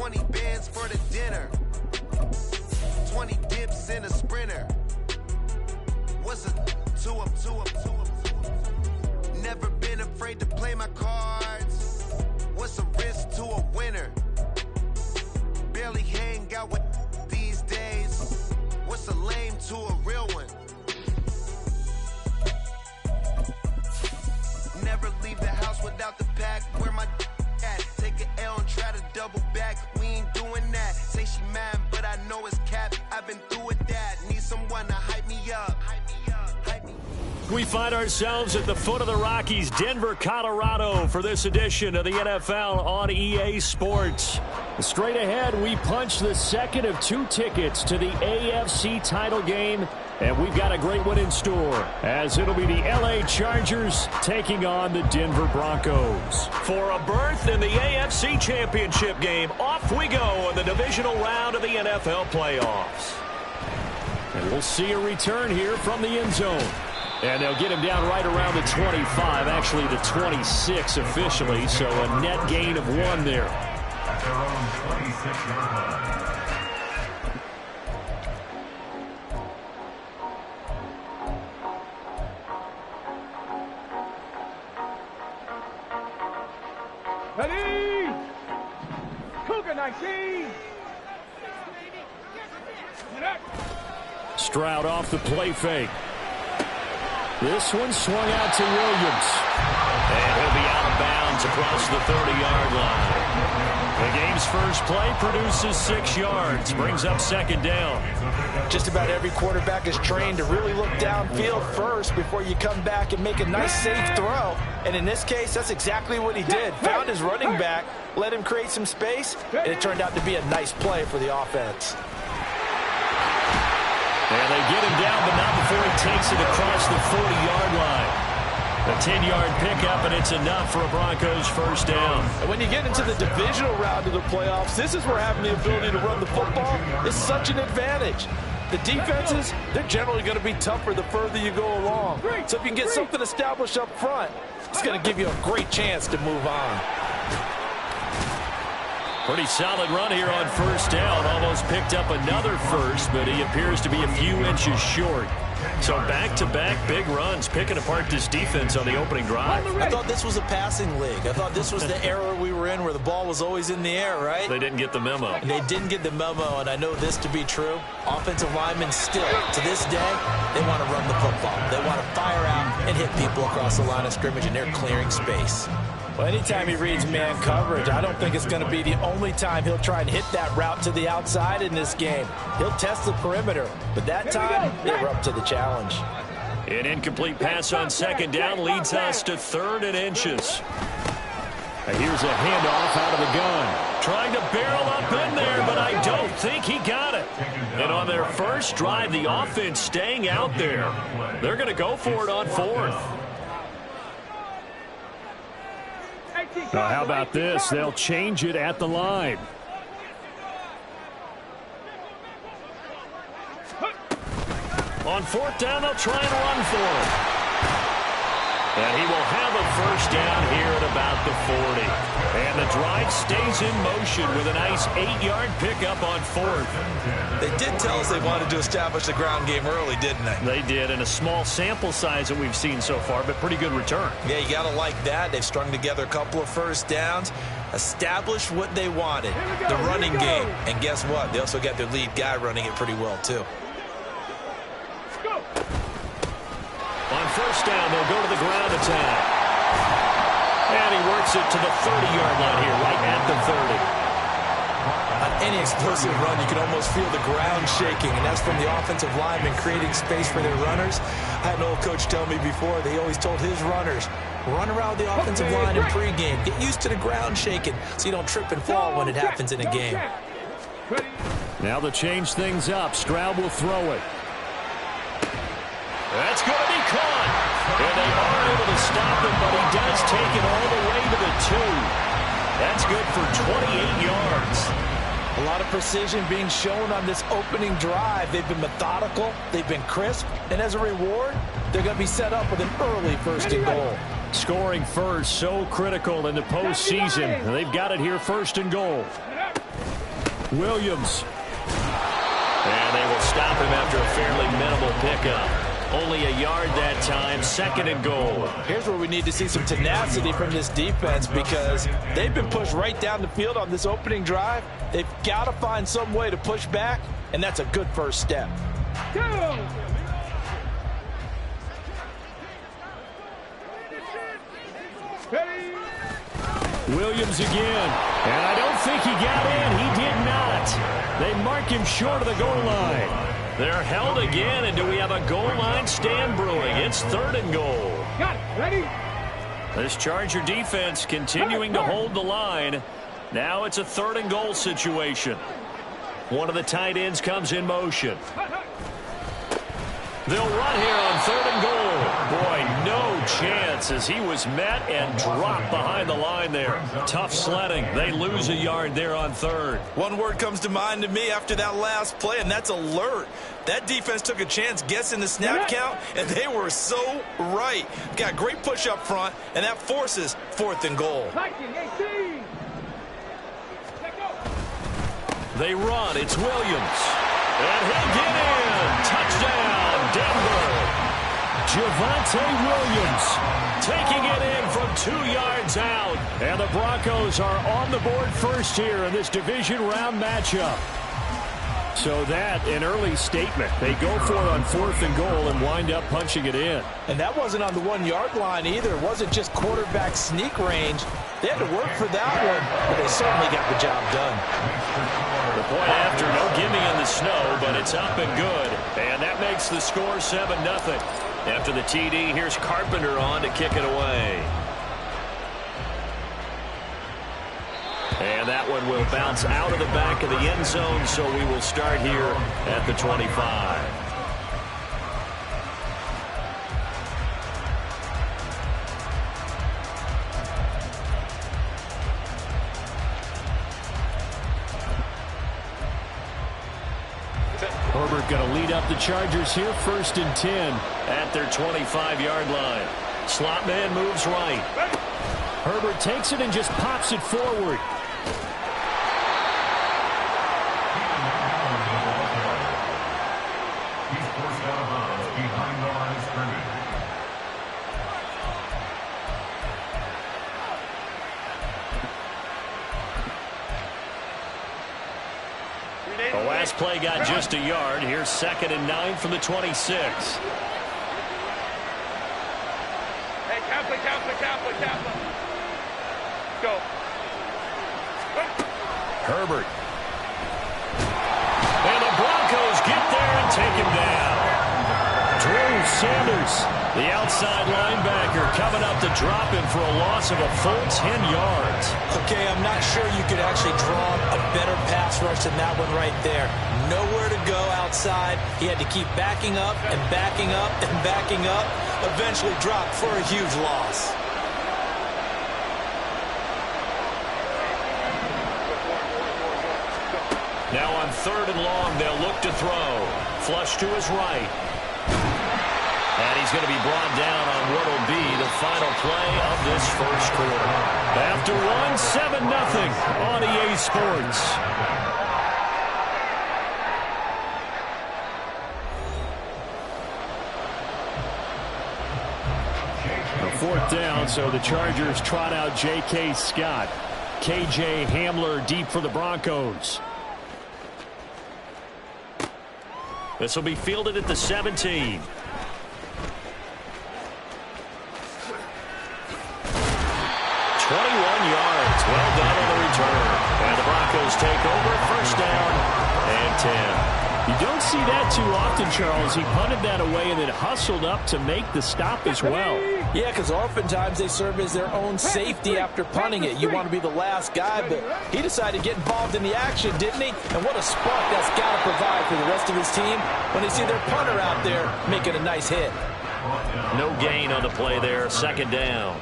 20 bands for the dinner. 20 dips in a sprinter. What's a two up? Never been afraid to play my cards. What's a risk to a winner? Barely hang out with these days. What's a lame to a real one? Never leave the house without the pack. Where my at? Take an L and try to double back. We ain't doing that. Say she mad, but I know it's cap. I've been through with that. Need someone to hype me up. We find ourselves at the foot of the Rockies, Denver, Colorado, for this edition of the NFL on EA Sports. Straight ahead, we punch the second of 2 tickets to the AFC title game, and we've got a great one in store, as it'll be the LA Chargers taking on the Denver Broncos. For a berth in the AFC Championship game, off we go in the divisional round of the NFL playoffs. And we'll see a return here from the end zone. And they'll get him down right around the 25, actually the 26 officially, so a net gain of 1 there. At their own 26-yard line. Ready? Cougar 19. Stroud off the play fake. This one swung out to Williams. And he'll be out of bounds across the 30-yard line. The game's first play produces 6 yards, brings up second down. Just about every quarterback is trained to really look downfield first before you come back and make a nice, safe throw. And in this case, that's exactly what he did. Found his running back, let him create some space, and it turned out to be a nice play for the offense. And they get him down, but not before he takes it across the 40-yard line. A 10-yard pickup, and it's enough for a Broncos first down. And when you get into the divisional round of the playoffs, this is where having the ability to run the football is such an advantage. The defenses, they're generally going to be tougher the further you go along. So if you can get something established up front, it's going to give you a great chance to move on. Pretty solid run here on first down. Almost picked up another first, but he appears to be a few inches short. So back-to-back big runs, picking apart this defense on the opening drive. I thought this was a passing league. I thought this was the era we were in where the ball was always in the air, right? They didn't get the memo. They didn't get the memo, and I know this to be true. Offensive linemen still, to this day, they want to run the football. They want to fire out and hit people across the line of scrimmage, and they're clearing space. Well, anytime he reads man coverage, I don't think it's going to be the only time he'll try and hit that route to the outside in this game. He'll test the perimeter, but that time, they were up to the challenge. An incomplete pass on second down leads us to 3rd and inches. And here's a handoff out of the gun. Trying to barrel up in there, but I don't think he got it. And on their first drive, the offense staying out there. They're going to go for it on 4th. Now, how about this? They'll change it at the line. On 4th down, they'll try and run for it. And he will have a first down here at about the 40. And the drive stays in motion with a nice 8-yard pickup on 4th. They did tell us they wanted to establish the ground game early, didn't they? They did, in a small sample size that we've seen so far, but pretty good return. Yeah, you got to like that. They've strung together a couple of first downs, established what they wanted, the running game. And guess what? They also got their lead guy running it pretty well, too. On first down, they'll go to the ground attack. And he works it to the 30-yard line here, right at the 30. On any explosive run, you can almost feel the ground shaking, and that's from the offensive linemen creating space for their runners. I had an old coach tell me before, they always told his runners, run around the offensive line in pregame. Get used to the ground shaking so you don't trip and fall when it happens in a game. Now to change things up, Stroud will throw it. That's going to be caught. And they are able to stop him, but he does take it all the way to the 2. That's good for 28 yards. A lot of precision being shown on this opening drive. They've been methodical, they've been crisp, and as a reward, they're going to be set up with an early 1st and goal. Scoring first, so critical in the postseason. They've got it here, 1st and goal. Williams. And they will stop him after a fairly minimal pickup. Only a yard that time, 2nd and goal. Here's where we need to see some tenacity from this defense because they've been pushed right down the field on this opening drive. They've got to find some way to push back, and that's a good first step. Williams again. And I don't think he got in. He did not. They mark him short of the goal line. They're held again, and do we have a goal line stand brewing? It's 3rd and goal. Got it. Ready? This Charger defense continuing to hold the line. Now it's a 3rd and goal situation. One of the tight ends comes in motion. They'll run here on 3rd and goal. Boy, no chance as he was met and dropped behind the line there. Tough sledding. They lose a yard there on 3rd. One word comes to mind to me after that last play, and that's alert. That defense took a chance guessing the snap count, and they were so right. Got great push up front, and that forces 4th and goal. They run. It's Williams. And he'll get in. Touchdown, Denver. Javonte Williams taking it in from 2 yards out. And the Broncos are on the board first here in this division round matchup. So that, an early statement. They go for it on 4th and goal and wind up punching it in. And that wasn't on the 1-yard line either. It wasn't just quarterback sneak range. They had to work for that one, but they certainly got the job done. The point after, no gimme in the snow, but it's up and good. And that makes the score 7-0. After the TD, here's Carpenter on to kick it away. And that one will bounce out of the back of the end zone, so we will start here at the 25. Herbert going to lead up the Chargers here, 1st and 10 at their 25-yard line. Slot man moves right. Herbert takes it and just pops it forward. He's forced out of bounds behind the line of scrimmage. The last play got just a yard. Here's 2nd and 9 from the 26. Hey, Kaplan. Go. Herbert. And the Broncos get there and take him down. Drew Sanders, the outside linebacker, coming up to drop him for a loss of a full 10 yards. Okay, I'm not sure you could actually draw a better pass rush than that one right there. Nowhere to go outside. He had to keep backing up and backing up and backing up. Eventually dropped for a huge loss. Now on 3rd and long, they'll look to throw. Flush to his right. And he's going to be brought down on what will be the final play of this first quarter. After one, 7-0 on EA Sports. A 4th down, so the Chargers trot out J.K. Scott. K.J. Hamler deep for the Broncos. This will be fielded at the 17. 21 yards. Well done on the return. And the Broncos take over. 1st down and 10. You don't see that too often, Charles. He punted that away and then hustled up to make the stop as well. Yeah, because oftentimes they serve as their own safety after punting it. You want to be the last guy, but he decided to get involved in the action, didn't he? And what a spark that's got to provide for the rest of his team when they see their punter out there making a nice hit. No gain on the play there. 2nd down.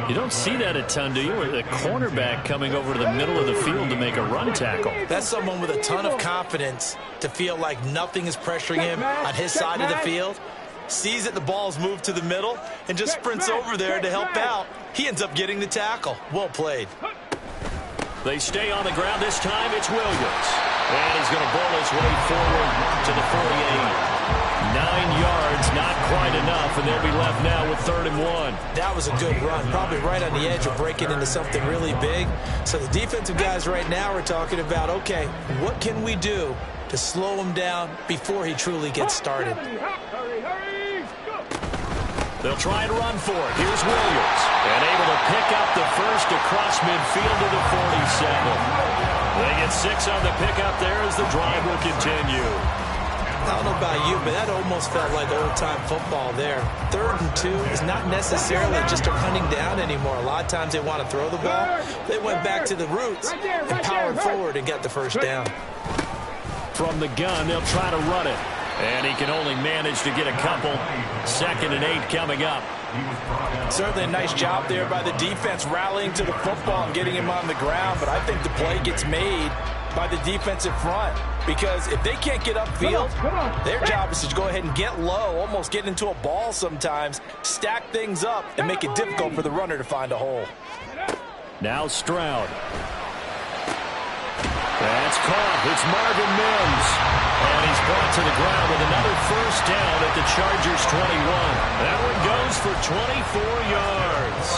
You don't see that a ton, do you? With a cornerback coming over to the middle of the field to make a run tackle. That's someone with a ton of confidence to feel like nothing is pressuring him on his side of the field. Sees that the ball's moved to the middle and just sprints over there to help out. He ends up getting the tackle. Well played. They stay on the ground. This time it's Williams. And he's going to bowl his way forward to the 48. 9 yards, not quite enough, and they'll be left now with 3rd and 1. That was a good run, probably right on the edge of breaking into something really big. So the defensive guys right now are talking about, okay, what can we do to slow him down before he truly gets started? They'll try and run for it. Here's Williams. And able to pick up the first across midfield to the 47. They get 6 on the pickup there as the drive will continue. I don't know about you, but that almost felt like old-time football there. 3rd and 2 is not necessarily just a hunting down anymore. A lot of times they want to throw the ball. They went back to the roots and powered forward and got the first down. From the gun, they'll try to run it. And he can only manage to get a couple. 2nd and 8 coming up. Certainly a nice job there by the defense rallying to the football and getting him on the ground. But I think the play gets made by the defensive front, because if they can't get upfield, their job is to go ahead and get low, almost get into a ball sometimes, stack things up, and make it difficult for the runner to find a hole. Now Stroud. That's caught. It's Marvin Mims. And he's brought to the ground with another first down at the Chargers' 21. That one goes for 24 yards.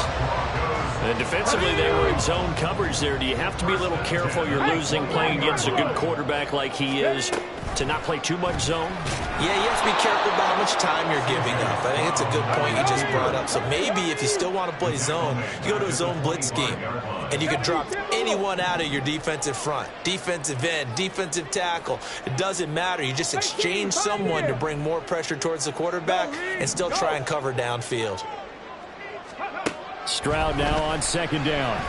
And defensively, they were in zone coverage there. Do you have to be a little careful? You're losing playing against a good quarterback like he is to not play too much zone? Yeah, you have to be careful about how much time you're giving up. I think it's a good point you just brought up. So maybe if you still want to play zone, you go to a zone blitz scheme, and you can drop anyone out of your defensive front, defensive end, defensive tackle. It doesn't matter. You just exchange someone to bring more pressure towards the quarterback and still try and cover downfield. Stroud now on 2nd down.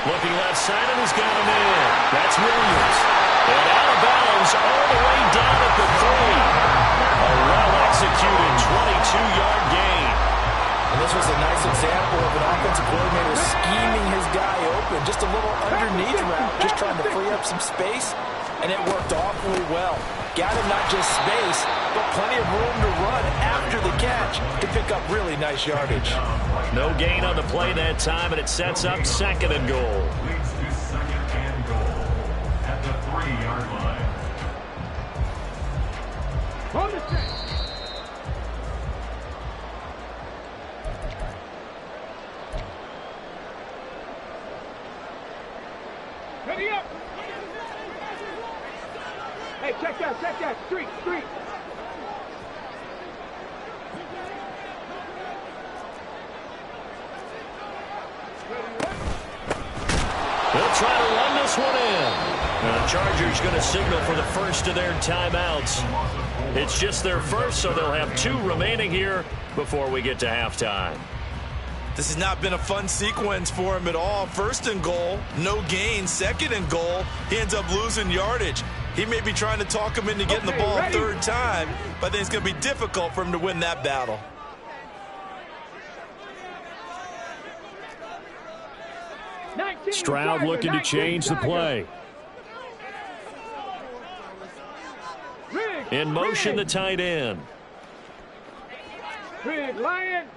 Looking left side, and he's got him in. That's Williams. And out of bounds all the way down at the 3. A well-executed 22-yard gain. And this was a nice example of an offensive coordinator scheming his guy open. Just a little underneath route, just trying to free up some space, and it worked awfully well. Got him not just space, but plenty of room to run after the catch to pick up really nice yardage. No gain on the play that time, and it sets up 2nd and goal. Leads to 2nd and goal at the 3-yard line. On the track. Ready up. Hey, check that. Street. They'll try to run this one in. And the Chargers going to signal for the first of their timeouts. It's just their first, so they'll have 2 remaining here before we get to halftime. This has not been a fun sequence for him at all. 1st and goal, no gain. 2nd and goal, he ends up losing yardage. He may be trying to talk him into getting the ball a 3rd time, but I think it's going to be difficult for him to win that battle. Stroud looking to change the play. In motion, the tight end. Lion.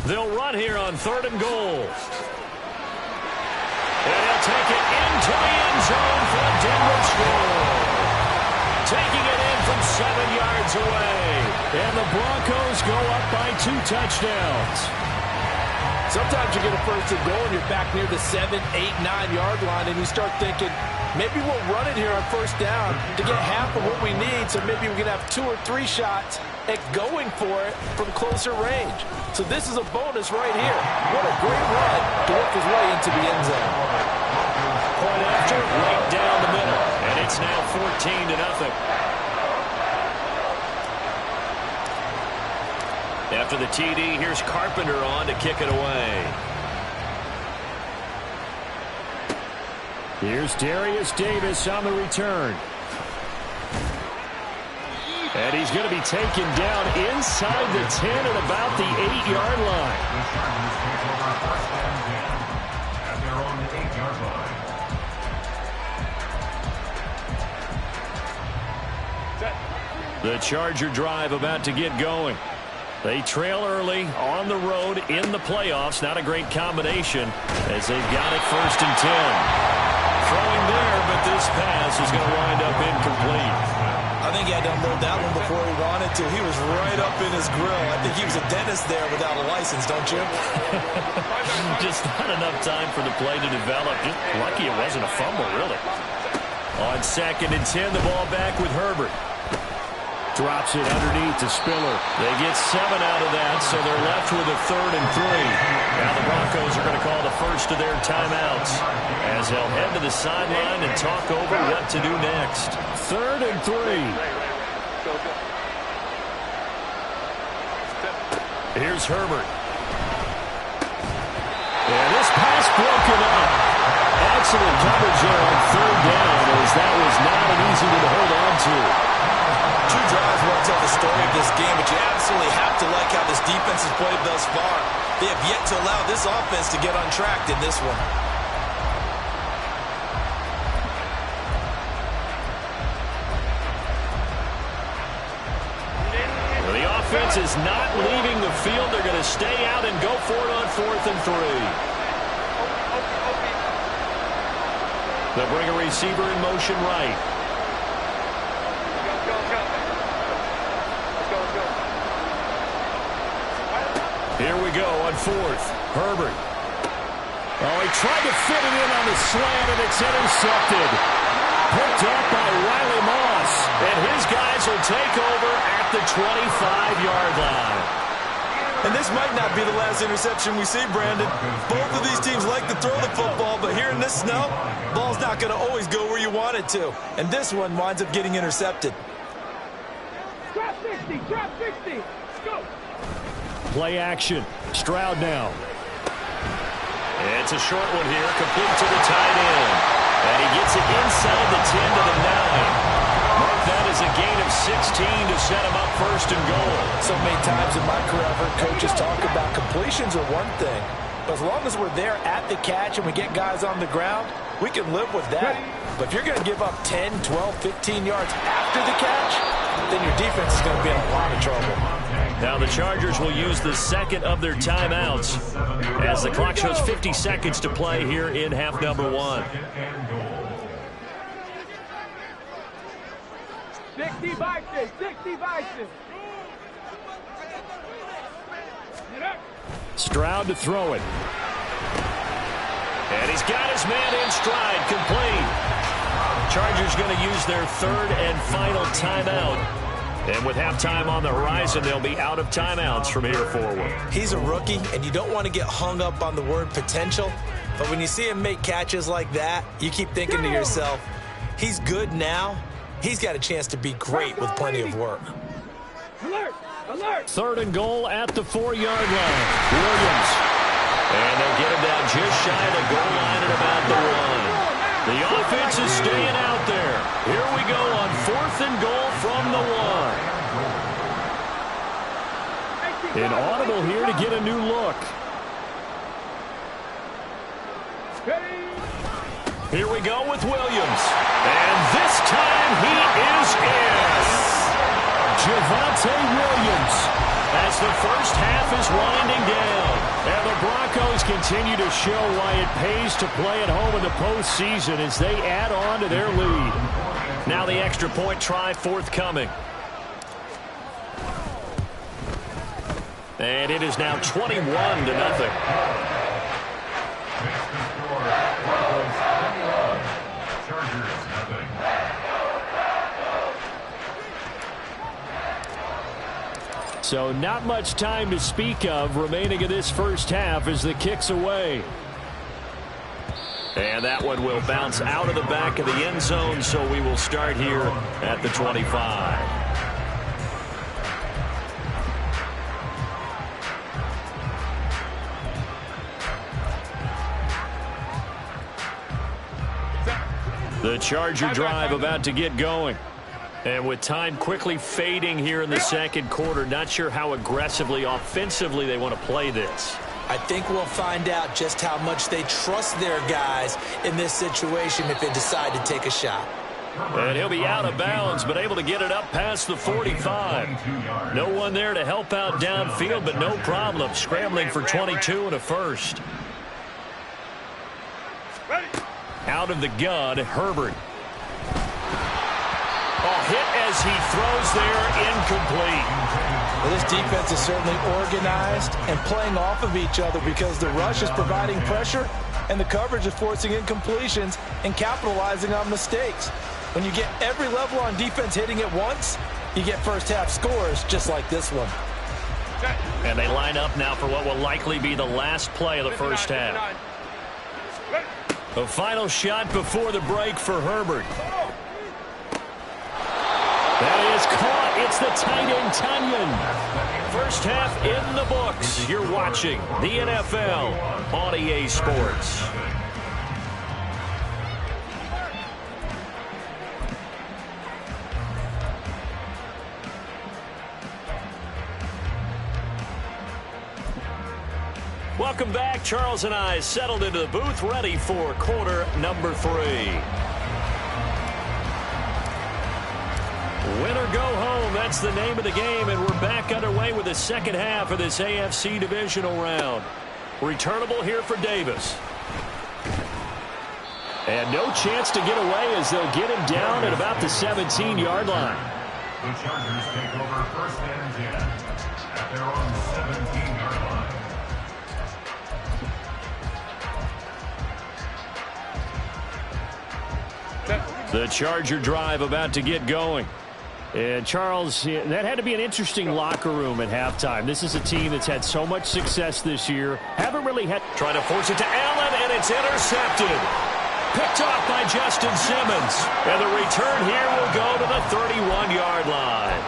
They'll run here on 3rd and goal. And he'll take it into the end zone for a Denver score. Taking it in from 7 yards away. And the Broncos go up by 2 touchdowns. Sometimes you get a 1st and goal and you're back near the 7, 8, 9-yard line, and you start thinking, maybe we'll run it here on 1st down to get half of what we need, so maybe we can have 2 or 3 shots at going for it from closer range. So this is a bonus right here. What a great run to work his way into the end zone. Point after, right down the middle. And it's now 14-0. After the TD, here's Carpenter on to kick it away. Here's Darius Davis on the return. And he's going to be taken down inside the 10 at about the 8-yard line. And they're on the 8-yard line. The Charger drive about to get going. They trail early on the road in the playoffs. Not a great combination as they've got it 1st and 10. Throwing there, but this pass is going to wind up incomplete. I think he had to unload that one before he wanted to. He was right up in his grill. I think he was a dentist there without a license, don't you? Just not enough time for the play to develop. Just lucky it wasn't a fumble, really. On 2nd and 10, the ball back with Herbert. Drops it underneath to Spiller. They get 7 out of that, so they're left with a 3rd and 3. Now the Broncos are going to call the first of their timeouts as they'll head to the sideline and talk over what to do next. 3rd and 3. Here's Herbert. And this pass broken up. Excellent coverage there on 3rd down as that was not an easy one to hold on to. 2 drives won't tell the story of this game, but you absolutely have to like how this defense has played thus far. They have yet to allow this offense to get untracked in this one. Well, the offense is not leaving the field. They're going to stay out and go for it on 4th and 3. They'll bring a receiver in motion right. Here we go on 4th. Herbert. Oh, he tried to fit it in on the slant, and it's intercepted. Picked up by Riley Moss. And his guys will take over at the 25-yard line. And this might not be the last interception we see, Brandon. Both of these teams like to throw the football, but here in this snow, ball's not going to always go where you want it to. And this one winds up getting intercepted. Drop 60, drop 60. Go. Play action. Stroud now. It's a short one here, complete to the tight end. And he gets it inside the 10 to the 9. Mark that as a gain of 16 to set him up 1st and goal. So many times in my career I've heard coaches talk about completions are one thing, but as long as we're there at the catch and we get guys on the ground, we can live with that. But if you're going to give up 10, 12, 15 yards after the catch, then your defense is going to be in a lot of trouble. Now the Chargers will use the 2nd of their timeouts as the clock shows 50 seconds to play here in half number 1. 60 Vikings, 60 Vikings. Get up. Stroud to throw it. And he's got his man in stride, complete. Chargers going to use their 3rd and final timeout. And with halftime on the horizon, they'll be out of timeouts from here forward. He's a rookie, and you don't want to get hung up on the word potential. But when you see him make catches like that, you keep thinking to yourself, he's good now. He's got a chance to be great with plenty of work. Alert, alert. 3rd and goal at the 4-yard line. Williams. And they'll get him down just shy of the goal line at about the 1. The offense is staying out there. Here we go on 4th and goal from the 1. Inaudible here to get a new look. Here we go with Williams. And this time he is in. Javonte Williams as the first half is winding down. And the Broncos continue to show why it pays to play at home in the postseason as they add on to their lead. Now the extra point try forthcoming. And it is now 21-0. So not much time to speak of remaining in this first half as the kick's away. And that one will bounce out of the back of the end zone, so we will start here at the 25. The Charger drive about to get going. And with time quickly fading here in the second quarter, not sure how aggressively, offensively they want to play this. I think we'll find out just how much they trust their guys in this situation if they decide to take a shot. And he'll be out of bounds, but able to get it up past the 45. No one there to help out downfield, but no problem scrambling for 22 and a first. Out of the gun, Herbert. Hit as he throws there, incomplete. Well, this defense is certainly organized and playing off of each other because the rush is providing pressure and the coverage is forcing incompletions and capitalizing on mistakes. When you get every level on defense hitting at once, you get first half scores just like this one. And they line up now for what will likely be the last play of the first half. The final shot before the break for Herbert. That is caught. It's the tight end, Tunyon. First half in the books. You're watching the NFL on EA Sports. Welcome back. Charles and I settled into the booth, ready for quarter number 3. Win or go home, that's the name of the game, and we're back underway with the second half of this AFC divisional round. Returnable here for Davis. And no chance to get away as they'll get him down at about the 17-yard line. The Chargers take over first and 10 at their own 17-yard line. The Charger drive about to get going. And Charles, that had to be an interesting locker room at halftime. This is a team that's had so much success this year. Haven't really had... Trying to force it to Allen, and it's intercepted. Picked off by Justin Simmons. And the return here will go to the 31-yard line.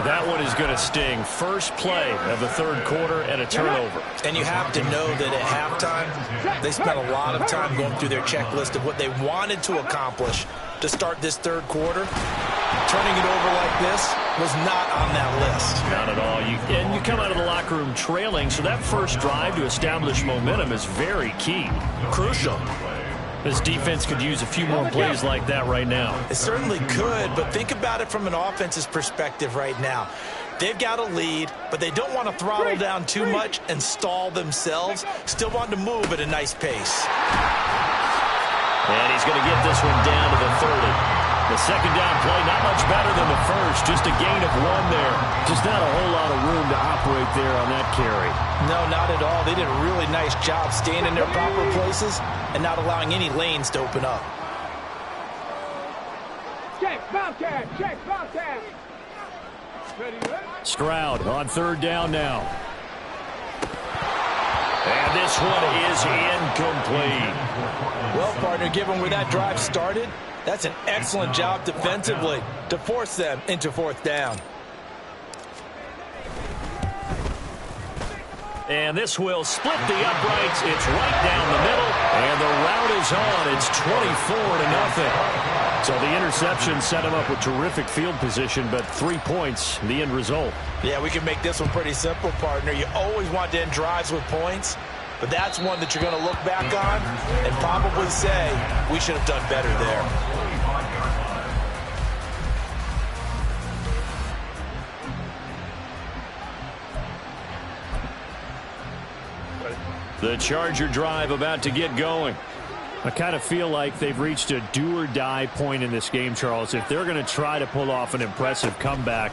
That one is going to sting. First play of the third quarter and a turnover. And you have to know that at halftime, they spent a lot of time going through their checklist of what they wanted to accomplish to start this third quarter. Turning it over like this was not on that list. Not at all. And you come out of the locker room trailing, so that first drive to establish momentum is very key. Crucial. This defense could use a few more plays like that right now. It certainly could, but think about it from an offense's perspective right now. They've got a lead, but they don't want to throttle down too much and stall themselves. Still want to move at a nice pace. And he's going to get this one down to the 30. The second down play, not much better than the first. Just a gain of 1 there. Just not a whole lot of room to operate there on that carry. No, not at all. They did a really nice job staying in their proper places and not allowing any lanes to open up. Check, Bobcat, check, Bobcat. Stroud on third down now. And this one is incomplete. Well, partner, given where that drive started, that's an excellent job defensively to force them into fourth down. And this will split the uprights. It's right down the middle. And the route is on. It's 24-0. So the interception set him up with terrific field position, but 3 points, the end result. Yeah, we can make this one pretty simple, partner. You always want to end drives with points, but that's one that you're going to look back on and probably say, we should have done better there. The Charger drive about to get going. I kind of feel like they've reached a do-or-die point in this game, Charles. If they're going to try to pull off an impressive comeback,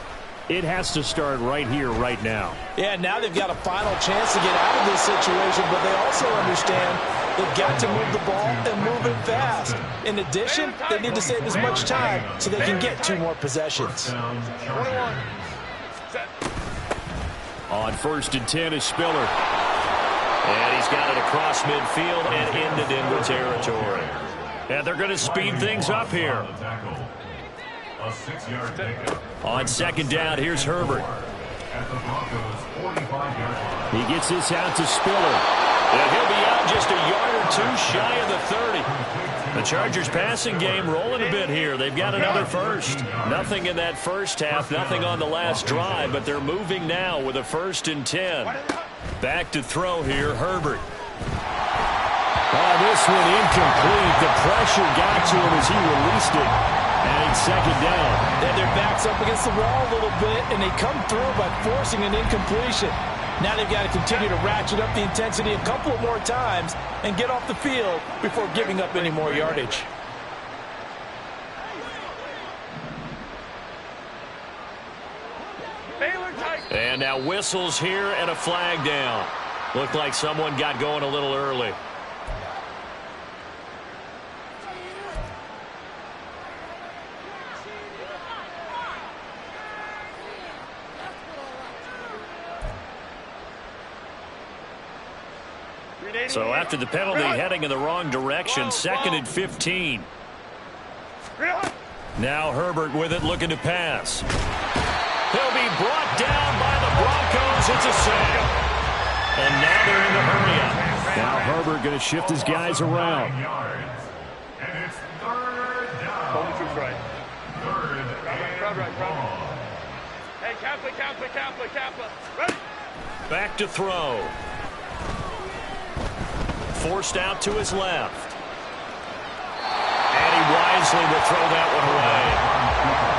it has to start right here, right now. Yeah, now they've got a final chance to get out of this situation, but they also understand they've got to move the ball and move it fast. In addition, they need to save as much time so they can get 2 more possessions. 21. Set. On first and 10 is Spiller. And he's got it across midfield and into Denver territory. And they're going to speed things up here. A 6-yard pickup. On second down, here's Herbert. At the Broncos' 45-yard line. He gets this out to Spiller. And he'll be out just a yard or 2 shy of the 30. The Chargers passing game rolling a bit here. They've got another first. Nothing in that first half, nothing on the last drive, but they're moving now with a 1st and 10. Back to throw here, Herbert. Oh, this one incomplete. The pressure got to him as he released it. And it's second down. And their back's up against the wall a little bit, and they come through by forcing an incompletion. Now they've got to continue to ratchet up the intensity a couple more times and get off the field before giving up any more yardage. And now whistles here and a flag down. Looked like someone got going a little early. So after the penalty, heading in the wrong direction, 2nd and 15. Now Herbert with it, looking to pass. He'll be brought down by the Broncos. It's a sack. And now they're in the hurry-up. Now Herbert going to shift his guys around. And it's 3rd down. Right. 3rd and long. Hey, Kappa. Ready? Back to throw. Forced out to his left. And he wisely will throw that one away.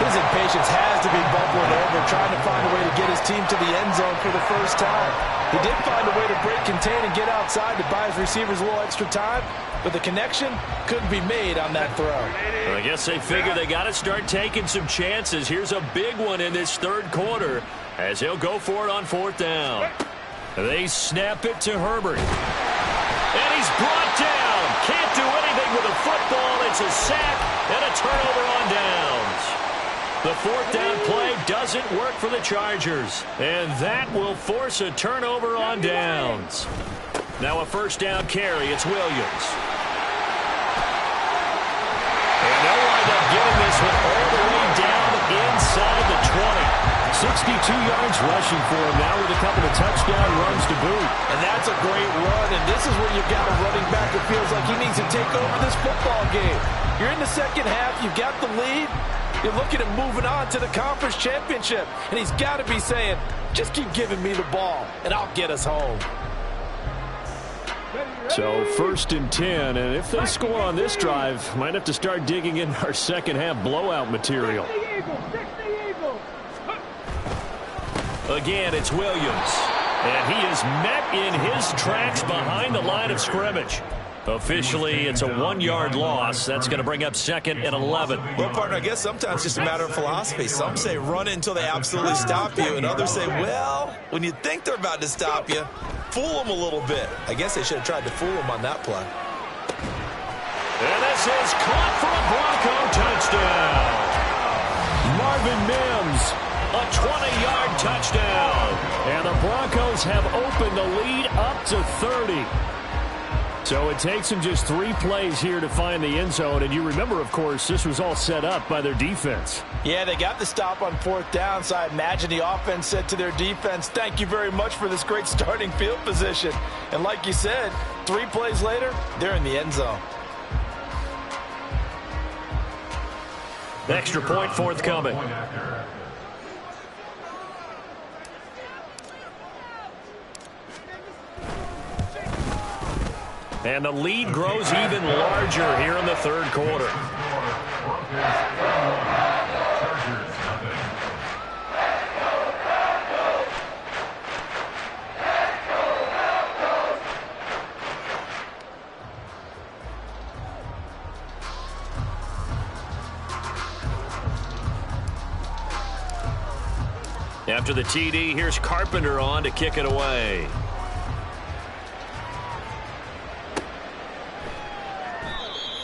His impatience has to be bubbling over, trying to find a way to get his team to the end zone for the first time. He did find a way to break, contain, and get outside to buy his receivers a little extra time, but the connection couldn't be made on that throw. Well, I guess they figure they got to start taking some chances. Here's a big one in this 3rd quarter as he'll go for it on 4th down. They snap it to Herbert. And he's brought down. Can't do anything with a football. It's a sack and a turnover on downs. The 4th down play doesn't work for the Chargers. And that will force a turnover on downs. Now a 1st down carry. It's Williams. And they'll wind up getting this one all the way down inside the 20. 62 yards rushing for him now with a couple of touchdown runs to boot. And that's a great run, and this is where you've got a running back who feels like he needs to take over this football game. You're in the second half, you've got the lead, you're looking at moving on to the conference championship, and he's got to be saying, just keep giving me the ball, and I'll get us home. So 1st and 10, and if they score on this drive, might have to start digging in our second half blowout material. Again, it's Williams. And he is met in his tracks behind the line of scrimmage. Officially, it's a 1-yard loss. That's going to bring up 2nd and 11. Well, partner, I guess sometimes it's just a matter of philosophy. Some say run until they absolutely stop you, and others say, well, when you think they're about to stop you, fool them a little bit. I guess they should have tried to fool them on that play. And this is caught for a Bronco touchdown. Marvin Mims, a 20-yard touchdown. And the Broncos have opened the lead up to 30. So it takes them just 3 plays here to find the end zone. And you remember, of course, this was all set up by their defense. Yeah, they got the stop on 4th down, so I imagine the offense said to their defense, thank you very much for this great starting field position. And like you said, 3 plays later, they're in the end zone. Extra point forthcoming. And the lead grows even larger here in the 3rd quarter. After the TD, here's Carpenter on to kick it away.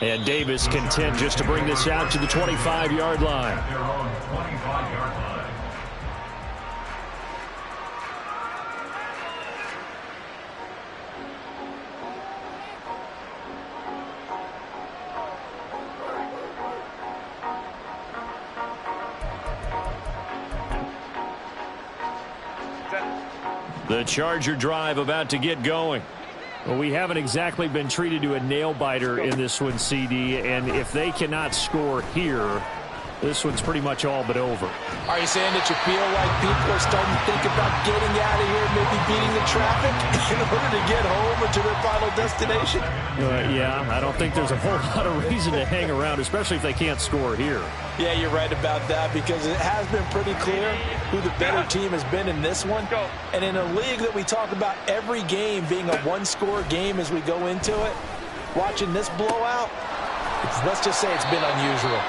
And Davis content just to bring this out to the 25-yard line. Their own 25-yard line. The Charger drive about to get going. Well, we haven't exactly been treated to a nail-biter in this one, CD, and if they cannot score here, this one's pretty much all but over. Are you saying that you feel like people are starting to think about getting out of here, maybe beating the traffic in order to get home or to their final destination? Yeah, I don't think there's a whole lot of reason to hang around, especially if they can't score here. Yeah, you're right about that, because it has been pretty clear who the better team has been in this one. And in a league that we talk about every game being a one-score game as we go into it, watching this blowout, let's just say it's been unusual.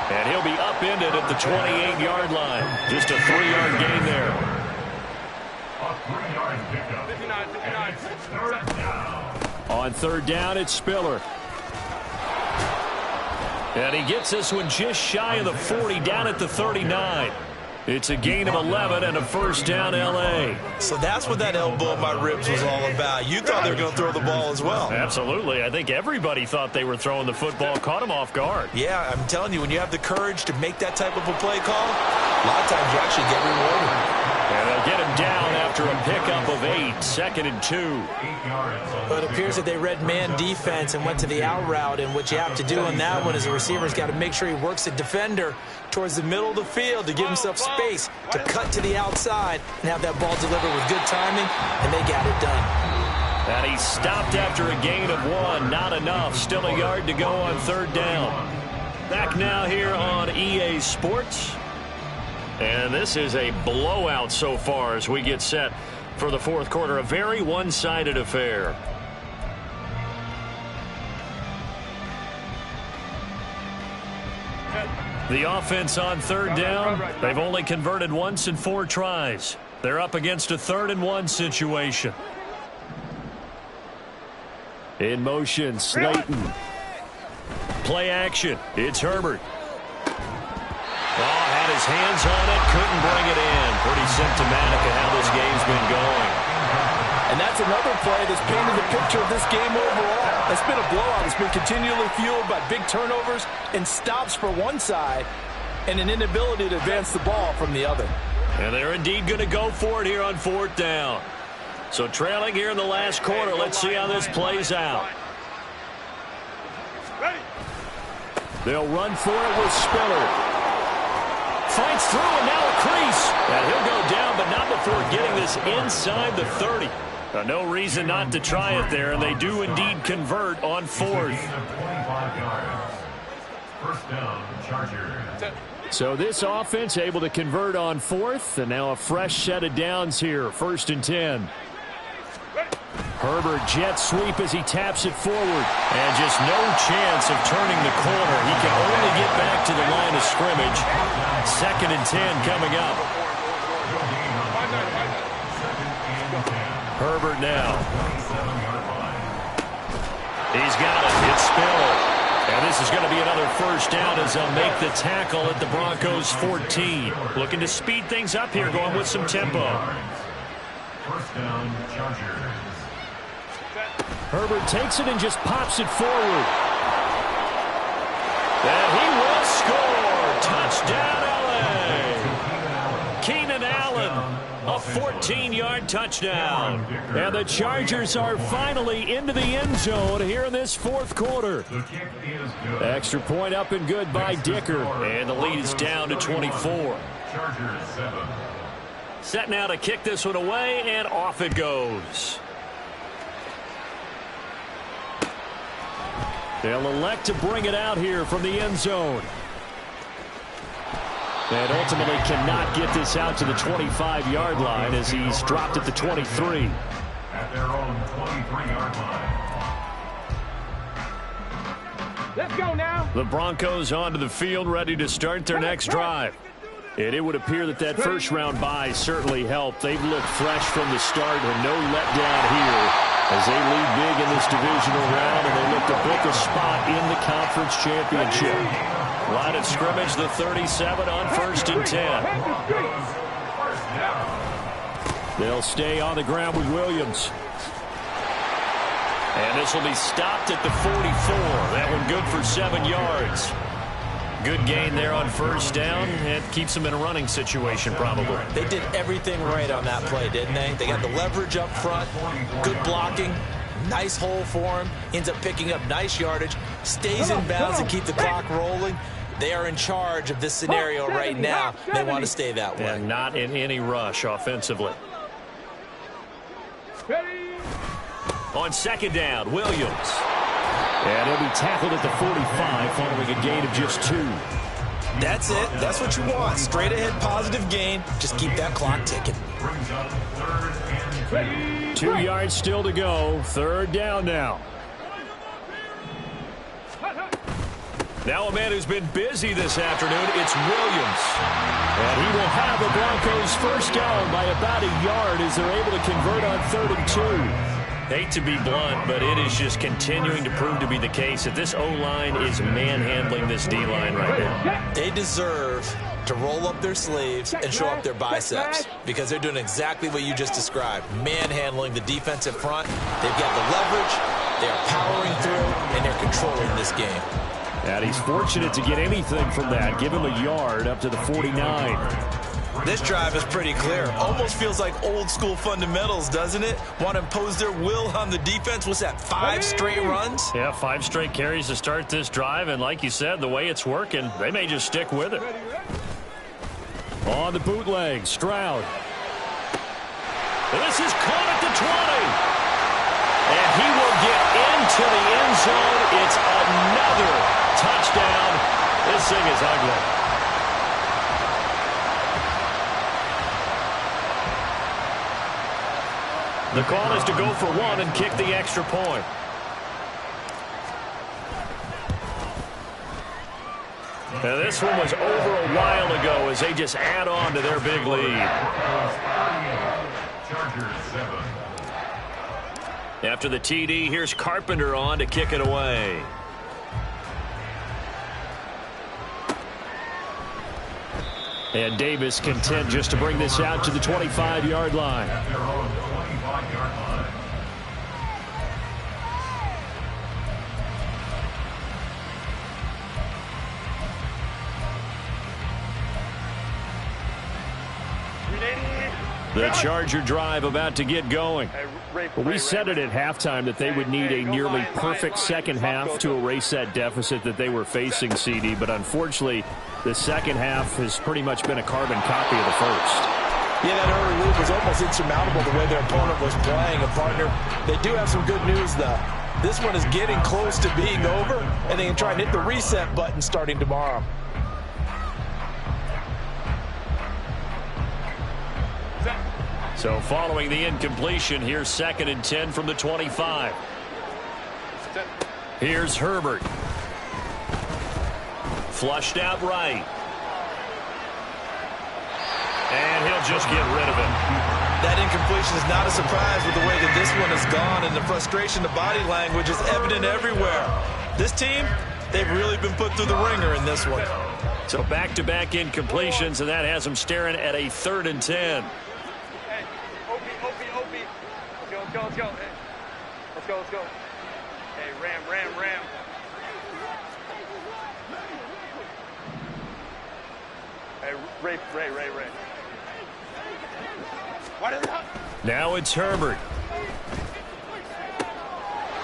And he'll be upended at the 28-yard line. Just a 3-yard gain there. A 3-yard pickup. 59. Third down. On third down, it's Spiller. And he gets this one just shy of the 40, down at the 39. It's a gain of 11 and a first down, L.A. So that's what that elbow in my ribs was all about. You thought they were going to throw the ball as well. Absolutely. I think everybody thought they were throwing the football, caught him off guard. Yeah, I'm telling you, when you have the courage to make that type of a play call, a lot of times you actually get rewarded. And they'll get him down after a pickup of 8, 2nd and 2. 8 yards. But it appears that they read man defense and went to the out route, and what you have to do on that one is the receiver's got to make sure he works the defender towards the middle of the field to give himself space to cut to the outside and have that ball delivered with good timing, and they got it done. And he stopped after a gain of 1. Not enough. Still a yard to go on third down. Back now here on EA Sports. And this is a blowout so far as we get set for the fourth quarter. A very one-sided affair. The offense on third down, they've only converted once in 4 tries. They're up against a 3rd and 1 situation. In motion, Slayton. Play action. It's Herbert. Had his hands on it, couldn't bring it in. Pretty symptomatic of how this game's been going. And that's another play that's painted the picture of this game overall. It's been a blowout. It's been continually fueled by big turnovers and stops for one side and an inability to advance the ball from the other. And they're indeed going to go for it here on fourth down. So trailing here in the last quarter, let's see how this plays out. They'll run for it with Spiller. Fights through, and now a crease. And he'll go down, but not before getting this inside the 30. No reason not to try it there, and they do indeed convert on fourth. 25 yards. First down, Chargers. So this offense able to convert on fourth, and now a fresh set of downs here, 1st and 10. Herbert jet sweep as he taps it forward. And just no chance of turning the corner. He can only get back to the line of scrimmage. 2nd and 10 coming up. Herbert now. He's got it. It's Spiller. And this is going to be another first down as they'll make the tackle at the Broncos 14. Looking to speed things up here, going with some tempo. First down, Chargers. Herbert takes it and just pops it forward. And he will score. Touchdown, L.A. Keenan Allen, a 14-yard touchdown. And the Chargers are finally into the end zone here in this fourth quarter. The kick is good. Extra point up and good by Dicker. And the lead is down to 24. Chargers 7. Set now to kick this one away, and off it goes. They'll elect to bring it out here from the end zone. And ultimately cannot get this out to the 25-yard line as he's dropped at the 23. At their own 23-yard line. Let's go now. The Broncos onto the field, ready to start their next drive. And it would appear that that first-round bye certainly helped. They've looked fresh from the start and no letdown here as they lead big in this divisional round, and they look to book a spot in the conference championship. Line of scrimmage, the 37 on 1st and 10. They'll stay on the ground with Williams. And this will be stopped at the 44. That one good for 7 yards. Good gain there on first down. It keeps them in a running situation, probably. They did everything right on that play, didn't they? They got the leverage up front, good blocking, nice hole for him, ends up picking up nice yardage, stays in bounds to keep the clock rolling. They are in charge of this scenario right now. They want to stay that way. And not in any rush offensively. On second down, Williams. And he'll be tackled at the 45 following a gain of just 2. That's it. That's what you want. Straight ahead positive gain. Just keep that clock ticking. 2 yards still to go. Third down now. Now a man who's been busy this afternoon, it's Williams. And he will have the Broncos first down by about a yard as they're able to convert on 3rd and 2. Hate to be blunt, but it is just continuing to prove to be the case that this O-line is manhandling this D-line right now. They deserve to roll up their sleeves and show up their biceps because they're doing exactly what you just described, manhandling the defensive front. They've got the leverage, they are powering through, and they're controlling this game. And he's fortunate to get anything from that. Give him a yard up to the 49. This drive is pretty clear. Almost feels like old school fundamentals, doesn't it? Want to impose their will on the defense. What's that, 5 straight runs? Yeah, 5 straight carries to start this drive. And like you said, the way it's working, they may just stick with it. On the bootleg, Stroud. This is caught at the 20. And he will get into the end zone. It's another touchdown. This thing is ugly. The call is to go for 1 and kick the extra point. Now this one was over a while ago as they just add on to their big lead. After the TD, here's Carpenter on to kick it away. And Davis content just to bring this out to the 25-yard line. The Charger drive about to get going. Well, we said it at halftime that they would need a nearly perfect second half to erase that deficit that they were facing, CD. But unfortunately, the second half has pretty much been a carbon copy of the first. Yeah, that early lead was almost insurmountable the way their opponent was playing. A partner, they do have some good news, though. This one is getting close to being over, and they can try and hit the reset button starting tomorrow. So following the incompletion, here's 2nd and 10 from the 25. Here's Herbert. Flushed out right. And he'll just get rid of it. That incompletion is not a surprise with the way that this one has gone, and the frustration, the body language is evident everywhere. This team, they've really been put through the ringer in this one. So back-to-back incompletions, and that has them staring at a 3rd and 10. Let's go. Hey. Let's go. Hey, Ram. Hey, Ray. Now it's Herbert.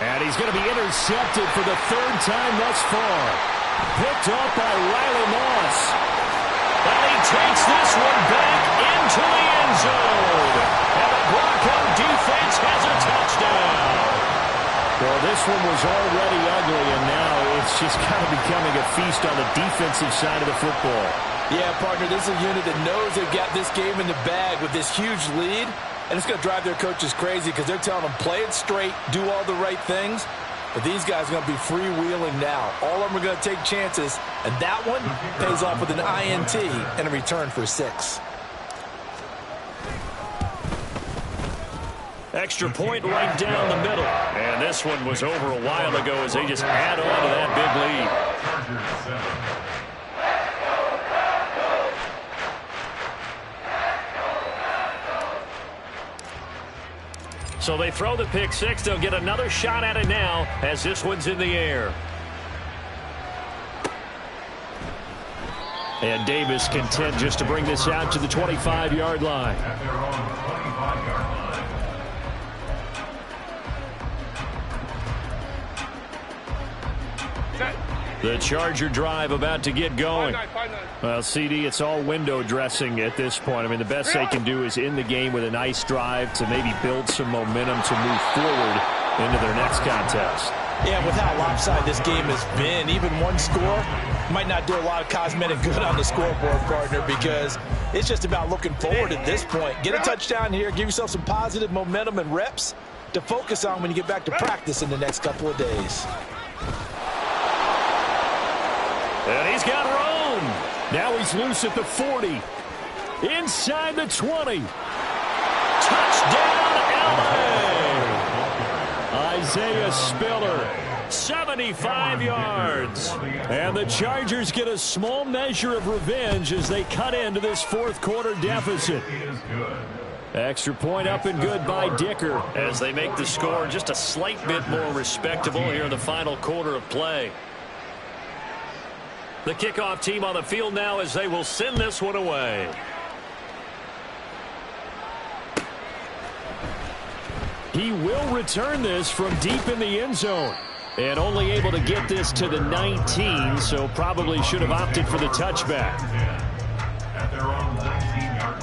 And he's going to be intercepted for the 3rd time thus far. Picked up by Riley Moss. And he takes this one back into the end zone. And the Bronco defense has a touchdown. Well, this one was already ugly, and now it's just kind of becoming a feast on the defensive side of the football. Yeah, partner, this is a unit that knows they've got this game in the bag with this huge lead, and it's going to drive their coaches crazy because they're telling them, play it straight, do all the right things. But these guys are going to be freewheeling now. All of them are going to take chances, and that one pays off with an INT and a return for 6. Extra point right down the middle. And this one was over a while ago as they just add on to that big lead. So they throw the pick 6. They'll get another shot at it now as this one's in the air. And Davis content just to bring this out to the 25-yard line. At their own 25-yard line. The Charger drive about to get going. Well, CD, it's all window dressing at this point. I mean, the best they can do is in the game with a nice drive to maybe build some momentum to move forward into their next contest. Yeah, with how lopsided this game has been, even one score might not do a lot of cosmetic good on the scoreboard, partner, because it's just about looking forward at this point. Get a touchdown here, give yourself some positive momentum and reps to focus on when you get back to practice in the next couple of days. And he's got room. Now he's loose at the 40. Inside the 20. Touchdown, LA! Isaiah Spiller, 75 yards. And the Chargers get a small measure of revenge as they cut into this fourth quarter deficit. Extra point up and good by Dicker as they make the score just a slight bit more respectable here in the final quarter of play. The kickoff team on the field now as they will send this one away. He will return this from deep in the end zone. And only able to get this to the 19, so probably should have opted for the touchback. At their own 19-yard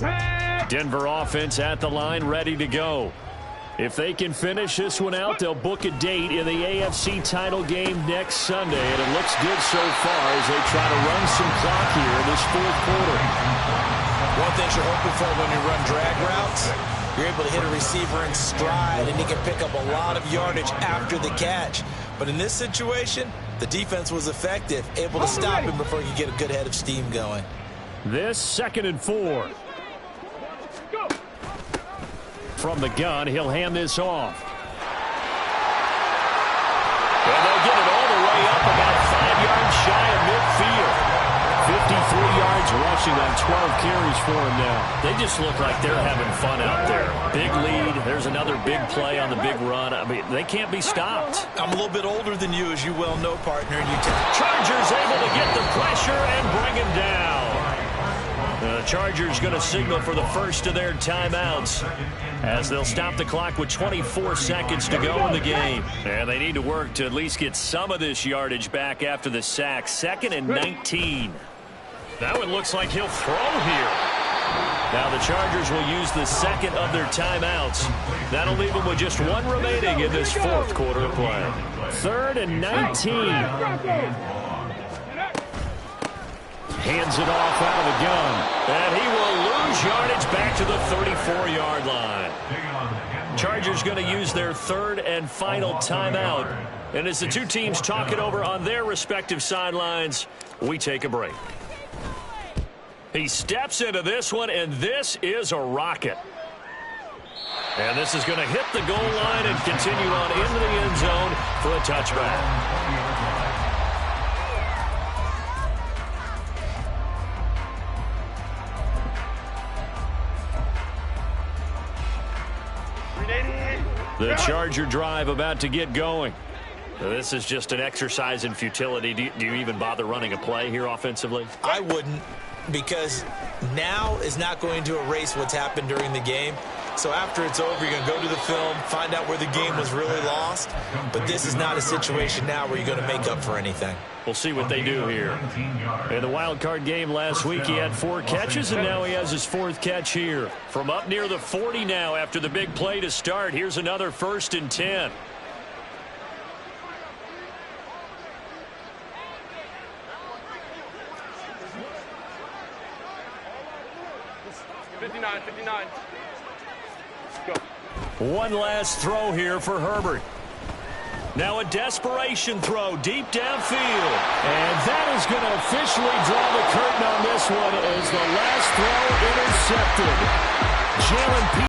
line. Denver offense at the line, ready to go. If they can finish this one out, they'll book a date in the AFC title game next Sunday. And it looks good so far as they try to run some clock here in this fourth quarter. One thing you're hoping for when you run drag routes, you're able to hit a receiver in stride, and he can pick up a lot of yardage after the catch. But in this situation, the defense was effective, able to stop him before he could get a good head of steam going. This 2nd and 4. From the gun, he'll hand this off. And they'll get it all the way up about 5 yards shy of midfield. 53 yards rushing on 12 carries for him now. They just look like they're having fun out there. Big lead. There's another big play on the big run. I mean, they can't be stopped. I'm a little bit older than you, as you well know, partner. And Chargers able to get the pressure and bring him down. The Chargers going to signal for the first of their timeouts as they'll stop the clock with 24 seconds to go in the game. And they need to work to at least get some of this yardage back after the sack. 2nd and 19. Now it looks like he'll throw here. Now the Chargers will use the second of their timeouts. That'll leave them with just one remaining in this fourth quarter of play. 3rd and 19. Hands it off out of the gun. And he will lose yardage back to the 34-yard line. Chargers going to use their 3rd and final timeout. And as the two teams talk it over on their respective sidelines, we take a break. He steps into this one, and this is a rocket. And this is going to hit the goal line and continue on into the end zone for a touchback. The Charger drive about to get going. This is just an exercise in futility. Do you even bother running a play here offensively? I wouldn't, because now is not going to erase what's happened during the game. So after it's over, you're going to go to the film, find out where the game was really lost. But this is not a situation now where you're going to make up for anything. We'll see what they do here. In the wild card game last week, he had 4 catches, and now he has his 4th catch here. From up near the 40 now after the big play to start, here's another 1st and 10. One last throw here for Herbert. Now a desperation throw deep downfield. And that is going to officially draw the curtain on this one as the last throw intercepted. Jalen